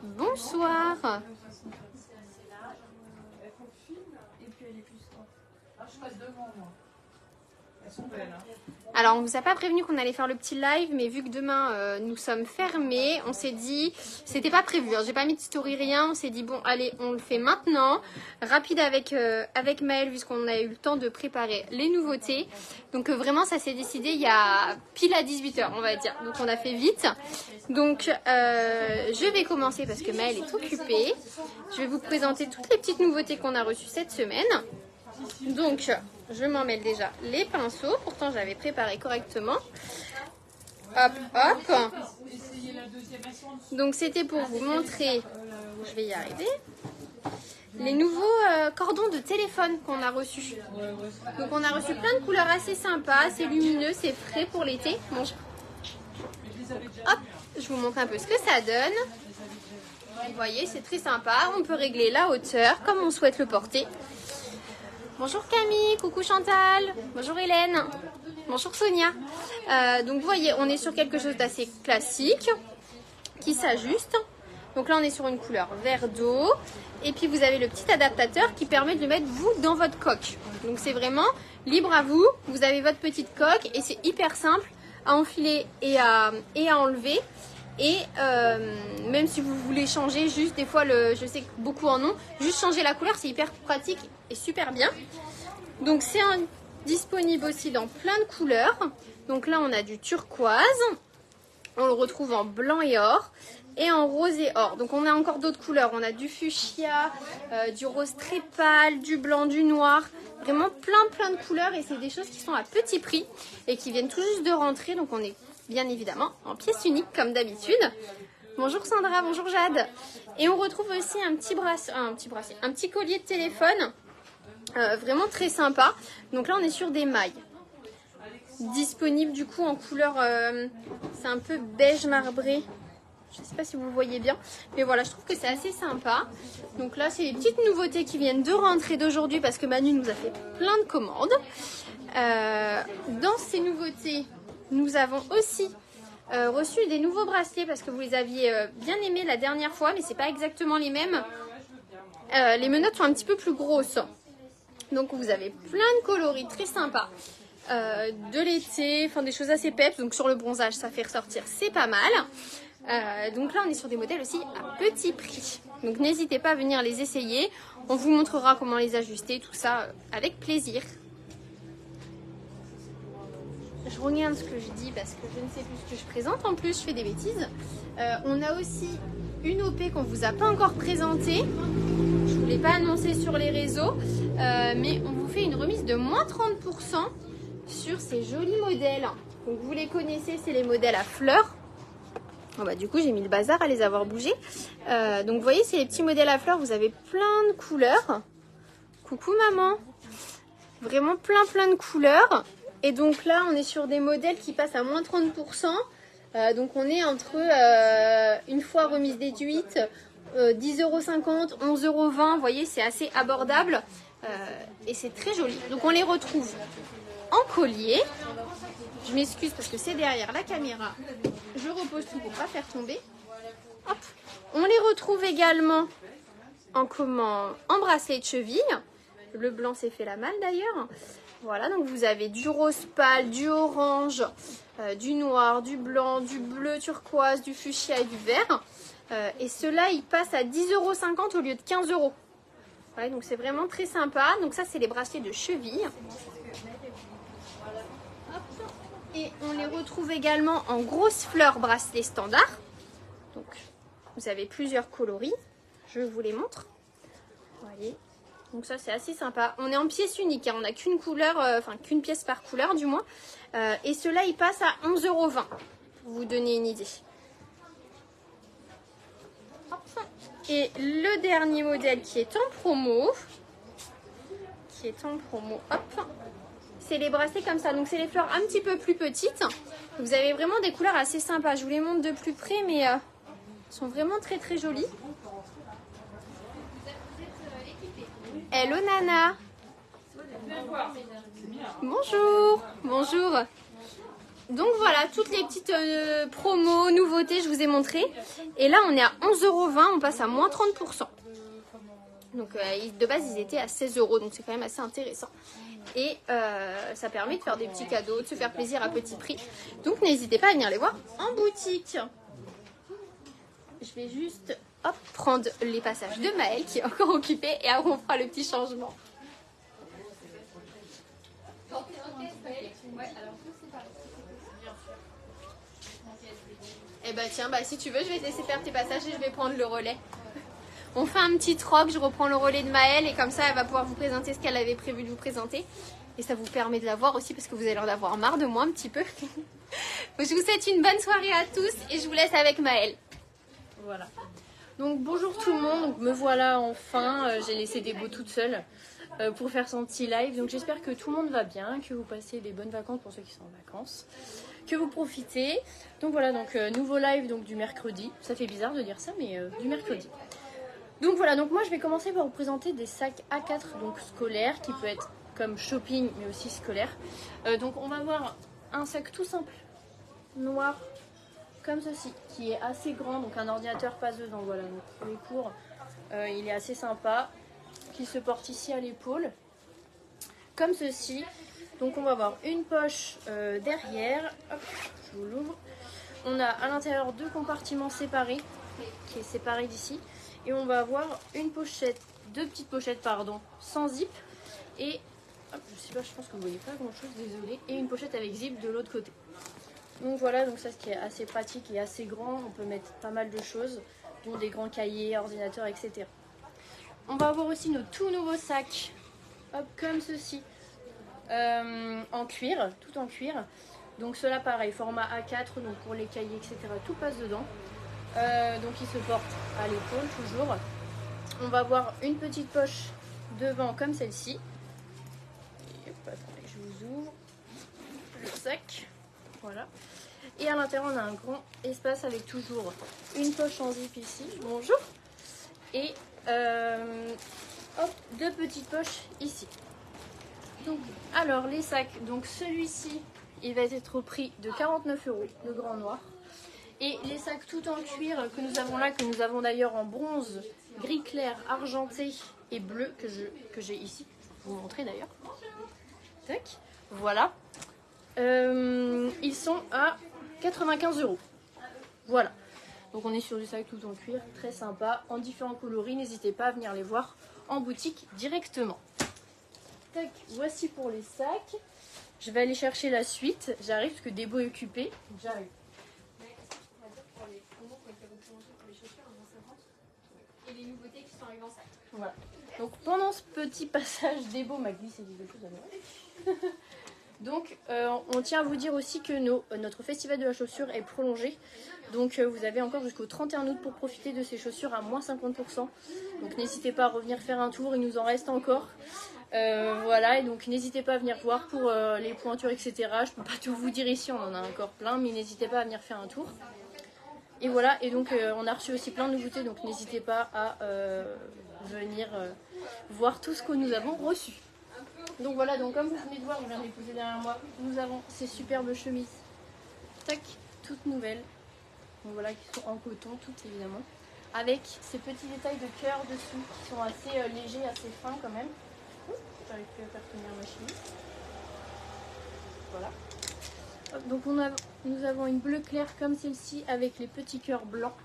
Bonsoir. Alors on vous a pas prévenu qu'on allait faire le petit live, mais vu que demain nous sommes fermés, on s'est dit, c'était pas prévu, hein, j'ai pas mis de story rien, on s'est dit bon allez on le fait maintenant, rapide avec Maëlle puisqu'on a eu le temps de préparer les nouveautés. Donc vraiment ça s'est décidé il y a pile à 18h on va dire, donc on a fait vite. Donc je vais commencer parce que Maëlle est occupée, je vais vous présenter toutes les petites nouveautés qu'on a reçues cette semaine. Donc je m'en mêle déjà les pinceaux, pourtant j'avais préparé correctement. Hop, hop. Donc c'était pour vous montrer, je vais y arriver, les nouveaux cordons de téléphone qu'on a reçus. Donc on a reçu plein de couleurs assez sympas, c'est lumineux, c'est frais pour l'été. Bon, hop, je vous montre un peu ce que ça donne. Vous voyez, c'est très sympa, on peut régler la hauteur comme on souhaite le porter. Bonjour Camille, coucou Chantal, bonjour Hélène, bonjour Sonia. Donc vous voyez, on est sur quelque chose d'assez classique qui s'ajuste. Donc là on est sur une couleur vert d'eau. Et puis vous avez le petit adaptateur qui permet de le mettre vous dans votre coque. Donc c'est vraiment libre à vous, vous avez votre petite coque et c'est hyper simple à enfiler et à enlever. Et même si vous voulez changer juste des fois, je sais que beaucoup en ont, juste changer la couleur, c'est hyper pratique et super bien. Donc c'est disponible aussi dans plein de couleurs. Donc là on a du turquoise, on le retrouve en blanc et or et en rose et or. Donc on a encore d'autres couleurs, on a du fuchsia, du rose très pâle, du blanc, du noir. Vraiment plein de couleurs et c'est des choses qui sont à petit prix et qui viennent tout juste de rentrer. Donc on est bien évidemment en pièce unique comme d'habitude. Bonjour Sandra, bonjour Jade. Et on retrouve aussi un petit collier de téléphone, vraiment très sympa. Donc là on est sur des mailles. Disponible du coup en couleur, c'est un peu beige marbré. Je ne sais pas si vous voyez bien, mais voilà, je trouve que c'est assez sympa. Donc là, c'est les petites nouveautés qui viennent de rentrer d'aujourd'hui parce que Manu nous a fait plein de commandes. Dans ces nouveautés, nous avons aussi reçu des nouveaux bracelets parce que vous les aviez bien aimés la dernière fois, mais c'est pas exactement les mêmes. Les menottes sont un petit peu plus grosses. Donc vous avez plein de coloris très sympas. De l'été, enfin des choses assez peps. Donc sur le bronzage, ça fait ressortir, c'est pas mal. Donc là on est sur des modèles aussi à petit prix, donc n'hésitez pas à venir les essayer, on vous montrera comment les ajuster, tout ça avec plaisir. Je regarde ce que je dis parce que je ne sais plus ce que je présente, en plus je fais des bêtises. On a aussi une OP qu'on vous a pas encore présentée, je ne vous l'ai pas annoncé sur les réseaux, mais on vous fait une remise de moins 30% sur ces jolis modèles. Donc vous les connaissez, c'est les modèles à fleurs. Oh bah, du coup j'ai mis le bazar à les avoir bougés. Donc vous voyez, c'est les petits modèles à fleurs, vous avez plein de couleurs. Coucou maman. Vraiment plein de couleurs. Et donc là on est sur des modèles qui passent à moins 30%. Donc on est entre une fois remise déduite, 10,50 €, 11,20 €. Vous voyez, c'est assez abordable et c'est très joli. Donc on les retrouve en collier. Je m'excuse parce que c'est derrière la caméra. Je repose tout pour ne pas faire tomber. Hop. On les retrouve également en bracelet de cheville. Le blanc s'est fait la malle d'ailleurs. Voilà, donc vous avez du rose pâle, du orange, du noir, du blanc, du bleu turquoise, du fuchsia et du vert. Et ceux-là, ils passent à 10,50 € au lieu de 15 €. Ouais, donc c'est vraiment très sympa. Donc ça, c'est les bracelets de cheville. Et on les retrouve également en grosses fleurs bracelet standard. Donc vous avez plusieurs coloris. Je vous les montre. Vous voyez. Donc ça c'est assez sympa. On est en pièce unique, hein. On n'a qu'une couleur, enfin qu'une pièce par couleur du moins. Et ceux-là ils passent à 11,20 € pour vous donner une idée. Hop. Et le dernier modèle qui est en promo. Hop. C'est les bracelets comme ça, donc c'est les fleurs un petit peu plus petites. Vous avez vraiment des couleurs assez sympas. Je vous les montre de plus près, mais elles sont vraiment très jolies. Hello Nana. Bonjour. Donc voilà, toutes les petites promos, nouveautés, je vous ai montré. Et là, on est à 11,20 €, on passe à moins 30%. Donc de base, ils étaient à 16 €, donc c'est quand même assez intéressant. Et ça permet de faire des petits cadeaux, de se faire plaisir à petit prix. Donc n'hésitez pas à venir les voir en boutique. Je vais juste prendre les passages de Maëlle qui est encore occupée et après on fera le petit changement. Et bah tiens, si tu veux, je vais te laisser faire tes passages et je vais prendre le relais. On fait un petit troc, je reprends le relais de Maëlle et comme ça elle va pouvoir vous présenter ce qu'elle avait prévu de vous présenter. Et ça vous permet de la voir aussi parce que vous avez l'air d'avoir marre de moi un petit peu. Je vous souhaite une bonne soirée à tous et je vous laisse avec Maëlle. Voilà. Donc bonjour tout le monde, donc me voilà enfin, j'ai laissé Débo toute seule pour faire son petit live. Donc j'espère que tout le monde va bien, que vous passez des bonnes vacances pour ceux qui sont en vacances, que vous profitez. Donc voilà, donc nouveau live donc du mercredi. Ça fait bizarre de dire ça, mais du mercredi. Donc voilà, donc moi je vais commencer par vous présenter des sacs A4 donc scolaires qui peut être comme shopping mais aussi scolaire. Donc on va voir un sac tout simple, noir, comme ceci, qui est assez grand, donc un ordinateur passe dedans, voilà, donc pour les cours, il est assez sympa, qui se porte ici à l'épaule, comme ceci. Donc on va avoir une poche derrière, hop, je vous l'ouvre. On a à l'intérieur deux compartiments séparés, qui est séparé d'ici, et on va avoir une pochette, deux petites pochettes pardon, sans zip, et hop, je sais pas, je pense que vous voyez pas grand chose, désolé, et une pochette avec zip de l'autre côté. Donc voilà, donc ça ce qui est assez pratique et assez grand, on peut mettre pas mal de choses, dont des grands cahiers, ordinateurs, etc. On va avoir aussi nos tout nouveaux sacs, hop, comme ceci, en cuir, tout en cuir. Donc cela pareil, format A4, donc pour les cahiers, etc. Tout passe dedans. Donc il se porte à l'épaule toujours. On va avoir une petite poche devant comme celle-ci. Attendez, je vous ouvre le sac. Voilà. Et à l'intérieur, on a un grand espace avec toujours une poche en zip ici. Bonjour. Et hop, deux petites poches ici. Donc, alors, les sacs. Donc, celui-ci, il va être au prix de 49 €, le grand noir. Et les sacs tout en cuir que nous avons là, que nous avons d'ailleurs en bronze, gris clair, argenté et bleu, que j'ai ici. Je vais vous montrer d'ailleurs. Tac. Voilà. Ils sont à 95 €. Voilà. Donc on est sur du sac tout en cuir, très sympa, en différents coloris. N'hésitez pas à venir les voir en boutique directement. Tac, voici pour les sacs. Je vais aller chercher la suite. J'arrive parce que Débo est occupé. J'arrive. Et les nouveautés qui sont arrivées en sac. Voilà. Donc pendant ce petit passage, Débo m'a glissé quelque chose à moi. Donc on tient à vous dire aussi que notre festival de la chaussure est prolongé. Donc vous avez encore jusqu'au 31 août pour profiter de ces chaussures à moins 50%. Donc n'hésitez pas à revenir faire un tour, il nous en reste encore. Voilà, et donc n'hésitez pas à venir voir pour les pointures, etc. Je peux pas tout vous dire ici, on en a encore plein, mais n'hésitez pas à venir faire un tour. Et voilà, et donc on a reçu aussi plein de nouveautés, donc n'hésitez pas à venir voir tout ce que nous avons reçu. Donc voilà, donc comme vous venez de voir, je viens de les poser derrière moi, nous avons ces superbes chemises, tac, toutes nouvelles, donc voilà, qui sont en coton, toutes évidemment, avec ces petits détails de cœur dessous, qui sont assez légers, assez fins quand même. J'arrive plus à faire tenir ma chemise. Voilà. Hop, donc nous avons une bleue claire comme celle-ci, avec les petits cœurs blancs.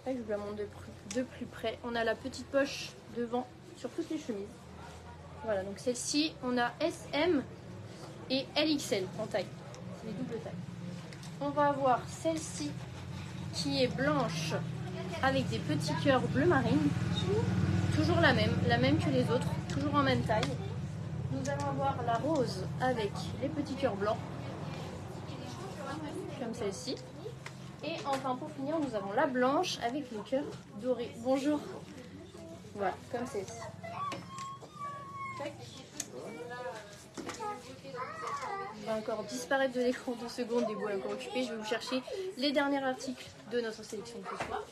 Là, je vous la montre de plus près. On a la petite poche devant sur toutes les chemises. Voilà, donc celle-ci, on a SM et LXL en taille. C'est les doubles tailles. On va avoir celle-ci qui est blanche avec des petits cœurs bleu marine. Toujours la même que les autres, toujours en même taille. Nous allons avoir la rose avec les petits cœurs blancs, comme celle-ci. Et enfin, pour finir, nous avons la blanche avec les cœurs dorés. Bonjour. Voilà, comme celle-ci. Tac. Il va encore disparaître de l'écran 2 secondes, Débo est encore occupé. Je vais vous chercher les derniers articles de notre sélection de ce soir.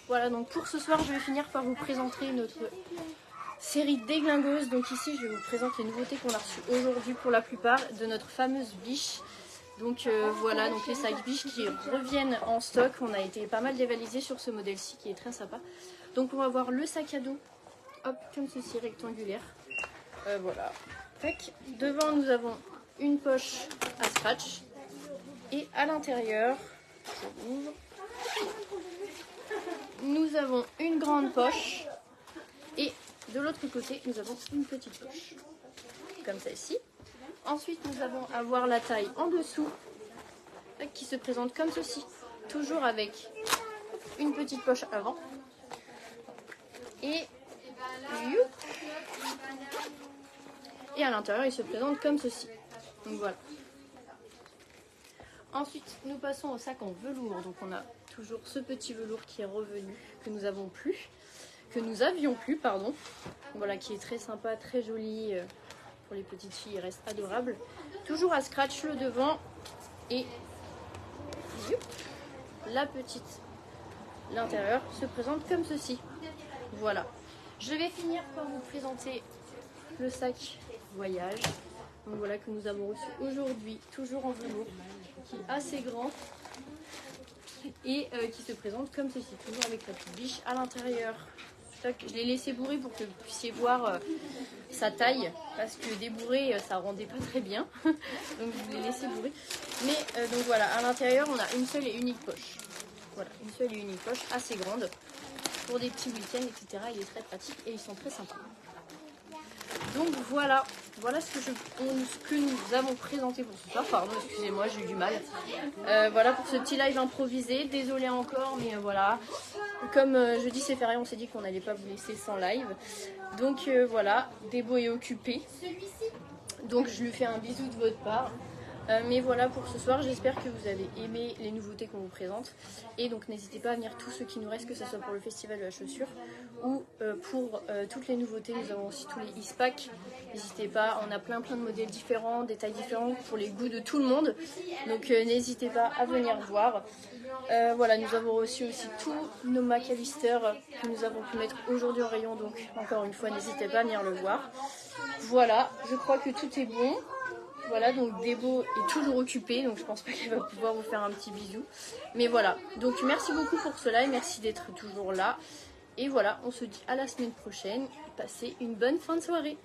Voilà, donc pour ce soir, je vais finir par vous présenter notre série déglingos. Donc ici, je vous présente les nouveautés qu'on a reçues aujourd'hui pour la plupart de notre fameuse biche. Donc voilà, donc les sacs biches qui reviennent en stock. On a été pas mal dévalisés sur ce modèle-ci qui est très sympa. Donc on va voir le sac à dos, hop, comme ceci, rectangulaire. Voilà. Tac. Devant, nous avons une poche à scratch. Et à l'intérieur, je ouvre. Nous avons une grande poche. Et de l'autre côté, nous avons une petite poche. Comme celle-ci. Ensuite, nous allons avoir la taille en dessous. Qui se présente comme ceci. Toujours avec une petite poche avant. Et à l'intérieur, il se présente comme ceci. Donc voilà. Ensuite, nous passons au sac en velours. Donc on a toujours ce petit velours qui est revenu, que nous avions plus, pardon. Voilà, qui est très sympa, très joli. Pour les petites filles, il reste adorable. Toujours à scratch le devant. Et l'intérieur se présente comme ceci. Voilà. Je vais finir par vous présenter le sac voyage. Donc voilà, que nous avons reçu aujourd'hui, toujours en velours, qui est assez grand et qui se présente comme ceci, toujours avec la petite biche à l'intérieur. Je l'ai laissé bourrer pour que vous puissiez voir sa taille, parce que débourré ça rendait pas très bien, donc je l'ai laissé bourrer. Mais donc voilà, à l'intérieur on a une seule et unique poche. Voilà, une seule et unique poche assez grande pour des petits week-ends, etc. Il est très pratique et ils sont très sympas. Donc voilà ce que nous avons présenté pour ce soir. Pardon, excusez-moi, j'ai eu du mal. Voilà pour ce petit live improvisé. Désolée encore, mais voilà. Comme jeudi c'est férié, on s'est dit qu'on n'allait pas vous laisser sans live. Donc voilà, Débo est occupé. Donc je lui fais un bisou de votre part. Mais voilà pour ce soir, j'espère que vous avez aimé les nouveautés qu'on vous présente. Et donc n'hésitez pas à venir tous ceux qui nous restent, que ce soit pour le festival de la chaussure ou pour toutes les nouveautés. Nous avons aussi tous les e-packs. N'hésitez pas, on a plein de modèles différents, des tailles différentes pour les goûts de tout le monde. Donc n'hésitez pas à venir voir. Voilà, nous avons reçu aussi tous nos McAllister que nous avons pu mettre aujourd'hui en rayon. Donc encore une fois, n'hésitez pas à venir le voir. Voilà, je crois que tout est bon. Voilà, donc Débo est toujours occupée, donc je pense pas qu'elle va pouvoir vous faire un petit bisou. Mais voilà, donc merci beaucoup pour cela et merci d'être toujours là. Et voilà, on se dit à la semaine prochaine. Passez une bonne fin de soirée.